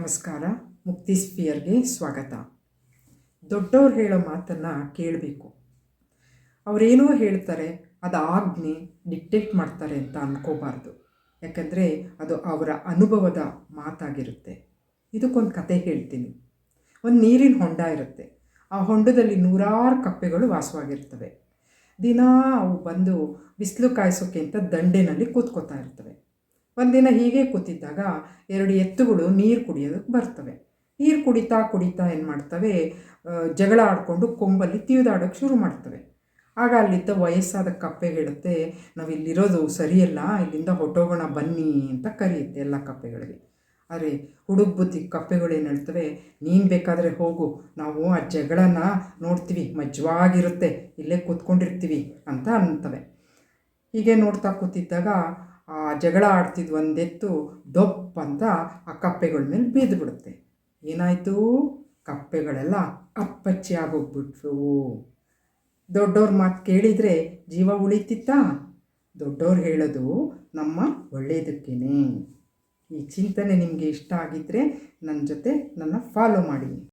ನಮಸ್ಕಾರ. ಮುಕ್ತಿ ಸ್ಫಿಯರ್ಗೆ ಸ್ವಾಗತ. ದೊಡ್ಡವ್ರು ಹೇಳೋ ಮಾತನ್ನು ಕೇಳಬೇಕು. ಅವರೇನೋ ಹೇಳ್ತಾರೆ, ಅದು ಆಜ್ಞೆ ಡಿಕ್ಟೇಟ್ ಮಾಡ್ತಾರೆ ಅಂತ ಅಂದ್ಕೋಬಾರ್ದು. ಯಾಕಂದರೆ ಅದು ಅವರ ಅನುಭವದ ಮಾತಾಗಿರುತ್ತೆ. ಇದಕ್ಕೊಂದು ಕತೆ ಹೇಳ್ತೀನಿ. ಒಂದು ನೀರಿನ ಹೊಂಡ ಇರುತ್ತೆ. ಆ ಹೊಂಡದಲ್ಲಿ ನೂರಾರು ಕಪ್ಪೆಗಳು ವಾಸವಾಗಿರ್ತವೆ. ದಿನ ಅವು ಬಂದು ಬಿಸಿಲು ಕಾಯಿಸೋಕ್ಕೆ ಅಂತ ದಂಡೆನಲ್ಲಿ ಕೂತ್ಕೋತಾ ಇರ್ತವೆ. ಒಂದಿನ ಹೀಗೆ ಕೂತಿದ್ದಾಗ ಎರಡು ಎತ್ತುಗಳು ನೀರು ಕುಡಿಯೋದಕ್ಕೆ ಬರ್ತವೆ. ನೀರು ಕುಡಿತಾ ಕುಡಿತಾ ಏನು ಮಾಡ್ತವೆ, ಜಗಳ ಆಡಿಕೊಂಡು ಕೊಂಬಲ್ಲಿ ತಿವಿದಾಡೋಕ್ಕೆ ಶುರು ಮಾಡ್ತವೆ. ಆಗ ಅಲ್ಲಿದ್ದ ವಯಸ್ಸಾದ ಕಪ್ಪೆ ಹೇಳುತ್ತೆ, ನಾವು ಇಲ್ಲಿರೋದು ಸರಿಯಲ್ಲ, ಇಲ್ಲಿಂದ ಹೊಟ್ಟೋಗೋಣ ಬನ್ನಿ ಅಂತ ಕರೆಯುತ್ತೆ ಎಲ್ಲ ಕಪ್ಪೆಗಳಿಗೆ. ಆದರೆ ಹುಡುಗ ಬುದ್ಧಿ ಕಪ್ಪೆಗಳೇನು ಹೇಳ್ತವೆ, ನೀನು ಬೇಕಾದರೆ ಹೋಗು, ನಾವು ಆ ಜಗಳನ ನೋಡ್ತೀವಿ, ಮಜವಾಗಿರುತ್ತೆ, ಇಲ್ಲೇ ಕೂತ್ಕೊಂಡಿರ್ತೀವಿ ಅಂತ ಅಂತವೆ. ಹೀಗೆ ನೋಡ್ತಾ ಕೂತಿದ್ದಾಗ ಆ ಜಗಳ ಆಡ್ತಿದ್ದು ಒಂದೆತ್ತು ದೊಪ್ಪ ಅಂತ ಆ ಕಪ್ಪೆಗಳ ಮೇಲೆ ಬಿದ್ದು ಬಿಡುತ್ತೆ. ಏನಾಯಿತು, ಕಪ್ಪೆಗಳೆಲ್ಲ ಅಪ್ಪಚ್ಚಿ ಆಗೋಗ್ಬಿಟ್ವು. ದೊಡ್ಡವ್ರ ಮಾತು ಕೇಳಿದರೆ ಜೀವ ಉಳಿತಿತ್ತಾ? ದೊಡ್ಡವ್ರು ಹೇಳೋದು ನಮ್ಮ ಒಳ್ಳೆಯದಕ್ಕೇನೆ. ಈ ಚಿಂತನೆ ನಿಮಗೆ ಇಷ್ಟ ಆಗಿದ್ದರೆ ನನ್ನ ಜೊತೆ ಫಾಲೋ ಮಾಡಿ.